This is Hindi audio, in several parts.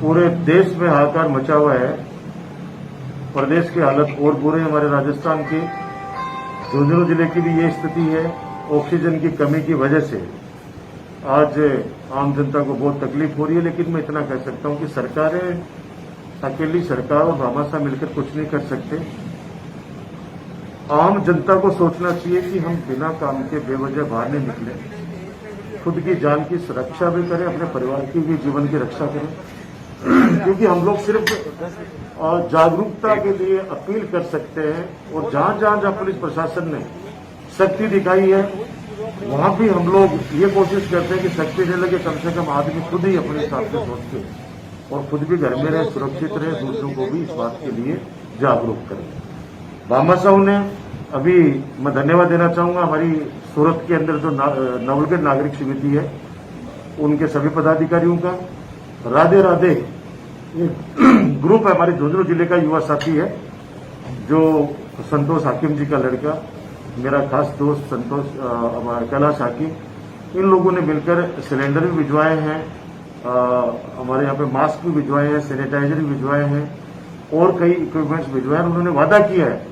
पूरे देश में हाहाकार मचा हुआ है। प्रदेश की हालत और बुरे, हमारे राजस्थान के झुंझुनू जिले की भी ये स्थिति है। ऑक्सीजन की कमी की वजह से आज आम जनता को बहुत तकलीफ हो रही है। लेकिन मैं इतना कह सकता हूं कि सरकारें, अकेली सरकार और भामाशाह मिलकर कुछ नहीं कर सकते। आम जनता को सोचना चाहिए कि हम बिना काम के बेवजह बाहर नहीं निकले, खुद की जान की सुरक्षा भी करें, अपने परिवार की भी जीवन की रक्षा करें। क्योंकि हम लोग सिर्फ जागरूकता के लिए अपील कर सकते हैं और जहां पुलिस प्रशासन ने सख्ती दिखाई है वहां भी हम लोग ये कोशिश करते हैं कि सख्ती नहीं लगे, कम से कम आदमी खुद ही अपने हिसाब से सोच के और खुद भी घर में रहे, सुरक्षित रहे, दूसरों को भी इस बात के लिए जागरूक करें। भामाशाह ने अभी मैं धन्यवाद देना चाहूंगा हमारी सूरत के अंदर जो नवलगढ़ नागरिक समिति है उनके सभी पदाधिकारियों का। राधे राधे ग्रुप है, हमारे झुंझुनू जिले का युवा साथी है जो संतोष हाकिम जी का लड़का, मेरा खास दोस्त संतोष कैलाश हाकिम, इन लोगों ने मिलकर सिलेंडर भी भिजवाए हैं, हमारे यहाँ पे मास्क भी भिजवाए हैं, सैनिटाइजर भी भिजवाए हैं और कई इक्विपमेंट्स भिजवाए हैं। उन्होंने वादा किया है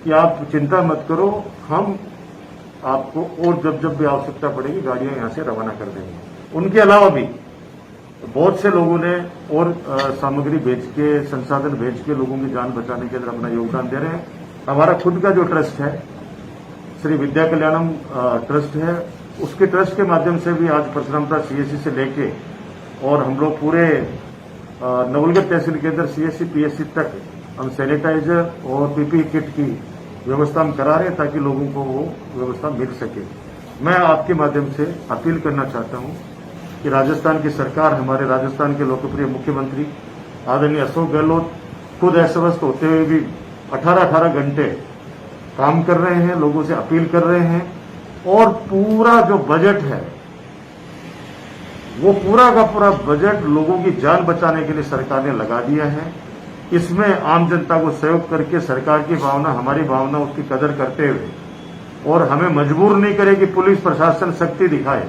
कि आप चिंता मत करो, हम आपको और जब भी आवश्यकता पड़ेगी गाड़ियां यहां से रवाना कर देंगे। उनके अलावा भी बहुत से लोगों ने और सामग्री भेज के, संसाधन भेज के लोगों की जान बचाने के अंदर अपना योगदान दे रहे हैं। हमारा खुद का जो ट्रस्ट है श्री विद्या कल्याणम ट्रस्ट है, उसके ट्रस्ट के माध्यम से भी आज परशुरामपुरा सीएससी से लेके और हम लोग पूरे नवलगढ़ तहसील के अंदर सीएससी पीएससी तक हम सैनिटाइजर और पीपीई किट की व्यवस्था हम करा रहे हैं ताकि लोगों को वो व्यवस्था मिल सके। मैं आपके माध्यम से अपील करना चाहता हूं कि राजस्थान की सरकार, हमारे राजस्थान के लोकप्रिय मुख्यमंत्री आदरणीय अशोक गहलोत खुद अस्वस्थ होते हुए भी 18 घंटे काम कर रहे हैं, लोगों से अपील कर रहे हैं और पूरा जो बजट है वो पूरा का पूरा बजट लोगों की जान बचाने के लिए सरकार ने लगा दिया है। इसमें आम जनता को सहयोग करके सरकार की भावना, हमारी भावना, उसकी कदर करते हुए और हमें मजबूर नहीं करे कि पुलिस प्रशासन सख्ती दिखाए,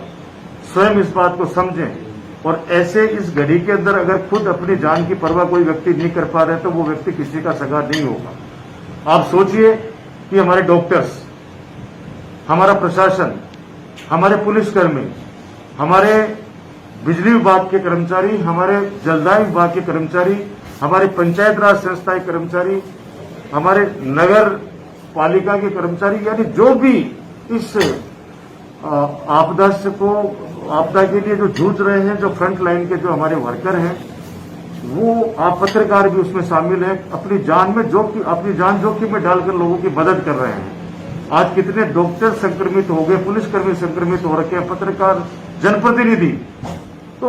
स्वयं इस बात को समझें। और ऐसे इस घड़ी के अंदर अगर खुद अपनी जान की परवाह कोई व्यक्ति नहीं कर पा रहे तो वो व्यक्ति किसी का सगा नहीं होगा। आप सोचिए कि हमारे डॉक्टर्स, हमारा प्रशासन, हमारे पुलिसकर्मी, हमारे बिजली विभाग के कर्मचारी, हमारे जलदाय विभाग के कर्मचारी, हमारे पंचायत राज संस्था के कर्मचारी, हमारे नगर पालिका के कर्मचारी, यानी जो भी इस आपदा के लिए जो जूझ रहे हैं, जो फ्रंट लाइन के जो हमारे वर्कर हैं, वो आप पत्रकार भी उसमें शामिल हैं, अपनी जान जोखिम में डालकर लोगों की मदद कर रहे हैं। आज कितने डॉक्टर संक्रमित हो गए, पुलिसकर्मी संक्रमित हो रखे हैं, पत्रकार, जनप्रतिनिधि, तो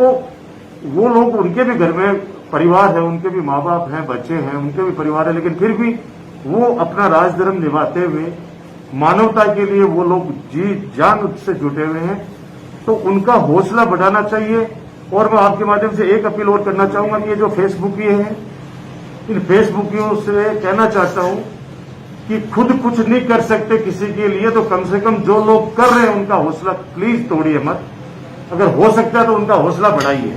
वो लोग, उनके भी घर में परिवार है, उनके भी माँ बाप हैं, बच्चे हैं, उनके भी परिवार है, लेकिन फिर भी वो अपना राजधर्म निभाते हुए मानवता के लिए वो लोग जी जान से जुटे हुए हैं। तो उनका हौसला बढ़ाना चाहिए। और मैं आपके माध्यम से एक अपील और करना चाहूंगा कि ये जो फेसबुकी हैं, इन फेसबुकियों से कहना चाहता हूं कि खुद कुछ नहीं कर सकते किसी के लिए, तो कम से कम जो लोग कर रहे हैं उनका हौसला प्लीज तोड़िए मत। अगर हो सकता है तो उनका हौसला बढ़ाइए,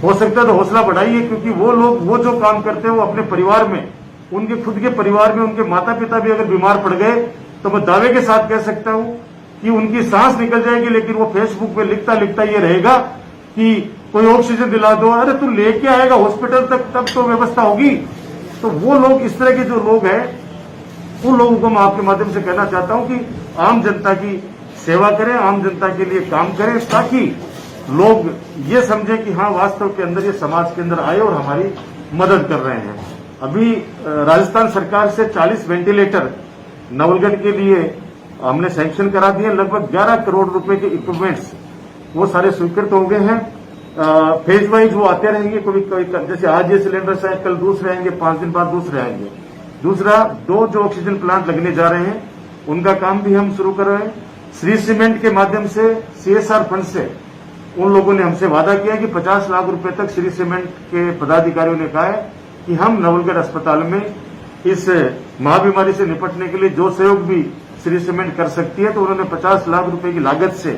हो सकता है तो हौसला बढ़ाइए, क्योंकि वो लोग वो जो काम करते हैं वो अपने परिवार में, उनके खुद के परिवार में उनके माता पिता भी अगर बीमार पड़ गए तो मैं दावे के साथ कह सकता हूं कि उनकी सांस निकल जाएगी, लेकिन वो फेसबुक पे लिखता लिखता ये रहेगा कि कोई ऑक्सीजन दिला दो, अरे तू लेके आएगा हॉस्पिटल तक, तब तो व्यवस्था होगी। तो वो लोग, इस तरह के जो लोग हैं, उन लोगों को मैं आपके माध्यम से कहना चाहता हूं कि आम जनता की सेवा करें, आम जनता के लिए काम करें, ताकि लोग ये समझें कि हाँ वास्तव के अंदर ये समाज के अंदर आए और हमारी मदद कर रहे हैं। अभी राजस्थान सरकार से 40 वेंटिलेटर नवलगढ़ के लिए हमने सैंक्शन करा दिए। लगभग 11 करोड़ रुपए के इक्विपमेंट्स वो सारे स्वीकृत हो गए हैं। फेज वाइज वो आते रहेंगे, कोई जैसे आज ये सिलेंडर्स हैं, कल दूसरे आएंगे, 5 दिन बाद दूसरे आएंगे। दूसरा, 2 जो ऑक्सीजन प्लांट लगने जा रहे हैं उनका काम भी हम शुरू कर रहे हैं। श्री सीमेंट के माध्यम से CSR फंड से उन लोगों ने हमसे वादा किया कि 50 लाख रुपए तक श्री सीमेंट के पदाधिकारियों ने कहा है कि हम नवलगढ़ अस्पताल में इस महाबीमारी से निपटने के लिए जो सहयोग भी श्री सीमेंट कर सकती है, तो उन्होंने 50 लाख रुपए की लागत से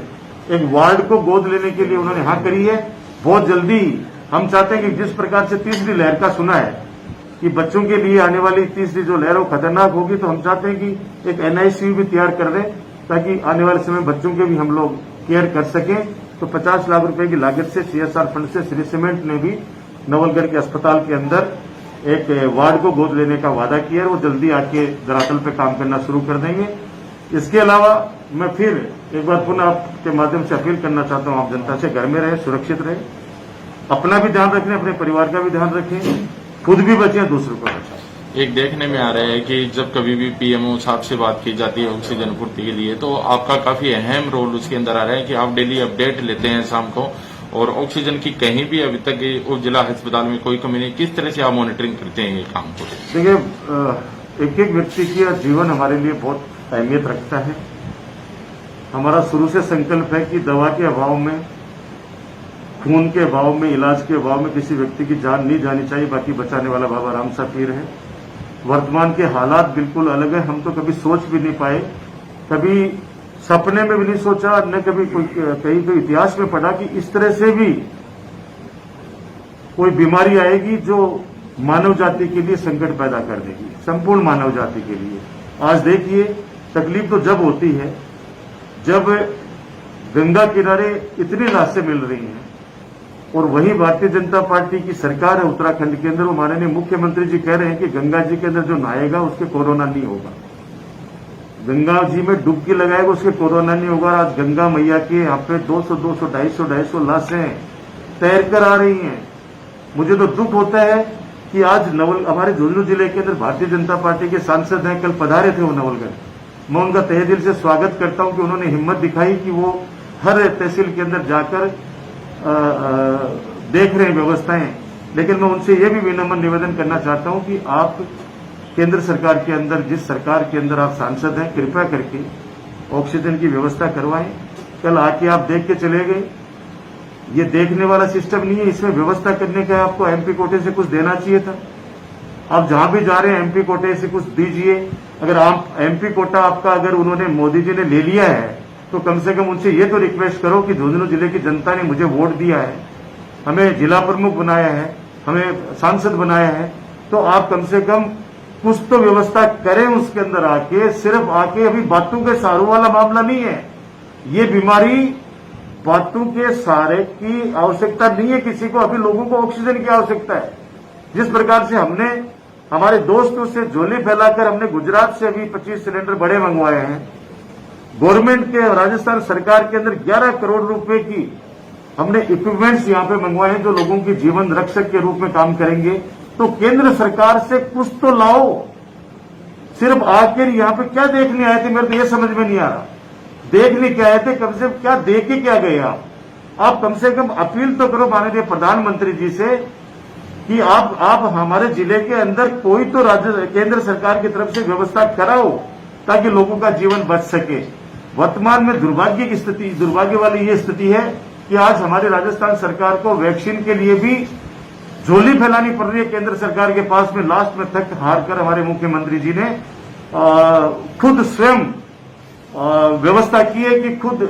एक वार्ड को गोद लेने के लिए उन्होंने हाँ करी है। बहुत जल्दी हम चाहते हैं कि जिस प्रकार से तीसरी लहर का सुना है कि बच्चों के लिए आने वाली तीसरी जो लहर वो खतरनाक होगी, तो हम चाहते हैं कि एक NICU भी तैयार कर दें ताकि आने वाले समय बच्चों के भी हम लोग केयर कर सकें। तो 50 लाख रुपए की लागत से CSR फंड से श्री सीमेंट ने भी नवलगढ़ के अस्पताल के अंदर एक वार्ड को गोद लेने का वादा किया है। वो जल्दी आके धरातल पे काम करना शुरू कर देंगे। इसके अलावा मैं फिर एक बार पुनः आपके माध्यम से अपील करना चाहता हूं, आप जनता से घर में रहें, सुरक्षित रहें, अपना भी ध्यान रखें, अपने परिवार का भी ध्यान रखें, खुद भी बचें, दूसरों को बचाएं। एक देखने में आ रहा है कि जब कभी भी PMO साहब से बात की जाती है ऑक्सीजन पूर्ति के लिए, तो आपका काफी अहम रोल उसके अंदर आ रहा है कि आप डेली अपडेट लेते हैं शाम को, और ऑक्सीजन की कहीं भी अभी तक उप जिला अस्पताल में कोई कमी नहीं। किस तरह से आप मॉनिटरिंग करते हैं ये काम को? देखिए, एक एक व्यक्ति की जीवन हमारे लिए बहुत अहमियत रखता है। हमारा शुरू से संकल्प है कि दवा के अभाव में, खून के अभाव में, इलाज के अभाव में किसी व्यक्ति की जान नहीं जानी चाहिए। बाकी बचाने वाला बाबा राम सा पीर है। वर्तमान के हालात बिल्कुल अलग है। हम तो कभी सोच भी नहीं पाए, कभी सपने में भी नहीं सोचा, न कभी कहीं तो इतिहास में पढ़ा कि इस तरह से भी कोई बीमारी आएगी जो मानव जाति के लिए संकट पैदा कर देगी, संपूर्ण मानव जाति के लिए। आज देखिए, तकलीफ तो जब होती है जब गंगा किनारे इतनी लाशें मिल रही हैं, और वही भारतीय जनता पार्टी की सरकार है उत्तराखंड के अंदर, वो माननीय मुख्यमंत्री जी कह रहे हैं कि गंगा जी के अंदर जो नहाएगा उसके कोरोना नहीं होगा, गंगा जी में डुबकी लगाएगा उसके कोरोना नहीं होगा। आज गंगा मैया के यहाँ पे 200, 250 लाशें तैर कर आ रही हैं। मुझे तो दुख होता है कि आज हमारे झुंझुनू जिले के अंदर भारतीय जनता पार्टी के सांसद हैं, कल पधारे थे वो नवलगढ़। मैं उनका तहे दिल से स्वागत करता हूं कि उन्होंने हिम्मत दिखाई कि वो हर तहसील के अंदर जाकर देख रहे हैं व्यवस्थाएं। लेकिन मैं उनसे ये भी विनम्र निवेदन करना चाहता हूं कि आप केंद्र सरकार के अंदर, जिस सरकार के अंदर आप सांसद हैं, कृपया करके ऑक्सीजन की व्यवस्था करवाएं। कल आके आप देख के चले गए, ये देखने वाला सिस्टम नहीं है, इसमें व्यवस्था करने का आपको MP कोटे से कुछ देना चाहिए था। आप जहां भी जा रहे हैं MP कोटे से कुछ दीजिए। अगर आप MP कोटा आपका अगर उन्होंने मोदी जी ने ले लिया है तो कम से कम उनसे ये तो रिक्वेस्ट करो कि झुंझुनू जिले की जनता ने मुझे वोट दिया है, हमें जिला प्रमुख बनाया है, हमें सांसद बनाया है, तो आप कम से कम कुछ तो व्यवस्था करें उसके अंदर आके। सिर्फ आके अभी बातों के सहारों वाला मामला नहीं है। ये बीमारी बातों के सहारे की आवश्यकता नहीं है किसी को, अभी लोगों को ऑक्सीजन की आवश्यकता है। जिस प्रकार से हमने हमारे दोस्तों से झोली फैलाकर हमने गुजरात से अभी 25 सिलेंडर बड़े मंगवाए हैं, गवर्नमेंट के राजस्थान सरकार के अंदर 11 करोड़ रुपए की हमने इक्विपमेंट्स यहां पे मंगवाए हैं जो लोगों की जीवन रक्षक के रूप में काम करेंगे। तो केंद्र सरकार से कुछ तो लाओ। सिर्फ आकर यहां पे क्या देखने आए थे, मेरे तो ये समझ में नहीं आ रहा। देखने क्या आए थे, कम से कम क्या देख के क्या गए आप कम से कम अपील तो करो माननीय प्रधानमंत्री जी से कि आप हमारे जिले के अंदर कोई तो राज्य केंद्र सरकार की तरफ से व्यवस्था कराओ ताकि लोगों का जीवन बच सके। वर्तमान में दुर्भाग्य वाली ये स्थिति है कि आज हमारी राजस्थान सरकार को वैक्सीन के लिए भी झोली फैलानी पड़ रही है केंद्र सरकार के पास में। लास्ट में थक हार कर हमारे मुख्यमंत्री जी ने खुद स्वयं व्यवस्था की है कि खुद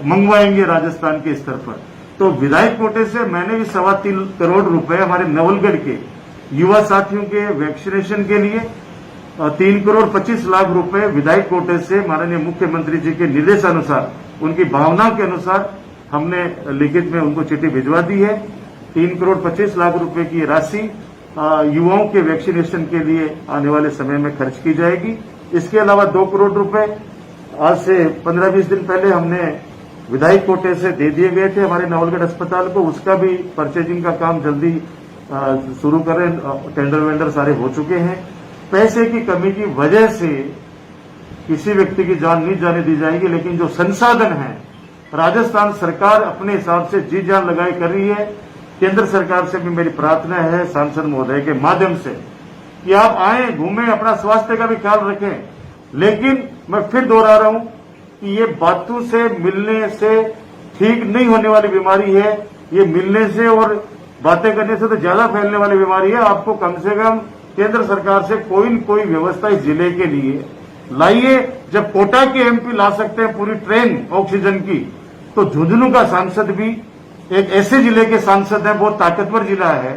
मंगवाएंगे राजस्थान के स्तर पर। तो विधायक कोटे से मैंने भी 3.25 करोड़ रुपए हमारे नवलगढ़ के युवा साथियों के वैक्सीनेशन के लिए 3 करोड़ 25 लाख रुपए विधायक कोटे से माननीय मुख्यमंत्री जी के निर्देशानुसार, उनकी भावनाओं के अनुसार हमने लिखित में उनको चिट्ठी भिजवा दी है। 3 करोड़ 25 लाख रुपए की राशि युवाओं के वैक्सीनेशन के लिए आने वाले समय में खर्च की जाएगी। इसके अलावा 2 करोड़ रुपए आज से 15-20 दिन पहले हमने विधायक कोटे से दे दिए गए थे हमारे नवलगढ़ अस्पताल को। उसका भी परचेजिंग का काम जल्दी शुरू करें, टेंडर वेंडर सारे हो चुके हैं। पैसे की कमी की वजह से किसी व्यक्ति की जान नहीं जाने दी जाएगी, लेकिन जो संसाधन है राजस्थान सरकार अपने हिसाब से जी जान लगाई कर रही है। केंद्र सरकार से भी मेरी प्रार्थना है सांसद महोदय के माध्यम से कि आप आए, घूमें, अपना स्वास्थ्य का भी ख्याल रखें। लेकिन मैं फिर दोहरा रहा हूं कि ये बातों से मिलने से ठीक नहीं होने वाली बीमारी है। ये मिलने से और बातें करने से तो ज्यादा फैलने वाली बीमारी है। आपको कम से कम केंद्र सरकार से कोई न कोई व्यवस्था इस जिले के लिए लाइए। जब कोटा के MP ला सकते हैं पूरी ट्रेन ऑक्सीजन की, तो झुंझुनू का सांसद भी एक ऐसे जिले के सांसद हैं, बहुत ताकतवर जिला है,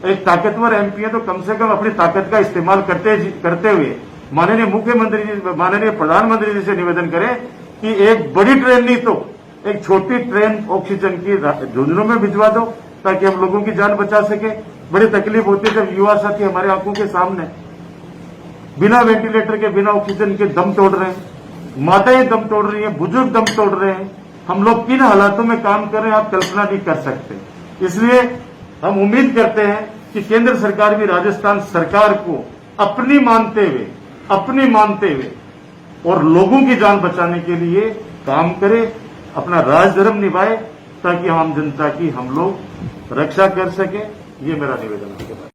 एक ताकतवर एमपी है, तो कम से कम अपनी ताकत का इस्तेमाल करते हुए माननीय मुख्यमंत्री जी, माननीय प्रधानमंत्री जी से निवेदन करें कि एक बड़ी ट्रेन नहीं तो एक छोटी ट्रेन ऑक्सीजन की झुंझुनों में भिजवा दो, ताकि हम लोगों की जान बचा सके। बड़ी तकलीफ होती है जब युवा साथी हमारे आंखों के सामने बिना वेंटिलेटर के, बिना ऑक्सीजन के दम तोड़ रहे हैं, माताएं दम तोड़ रही हैं, बुजुर्ग दम तोड़ रहे हैं। हम लोग किन हालातों में काम कर रहे हैं आप कल्पना नहीं कर सकते। इसलिए हम उम्मीद करते हैं कि केंद्र सरकार भी राजस्थान सरकार को अपनी मानते हुए और लोगों की जान बचाने के लिए काम करे, अपना राजधर्म निभाए, ताकि आम जनता की हम लोग रक्षा कर सके। ये मेरा निवेदन है।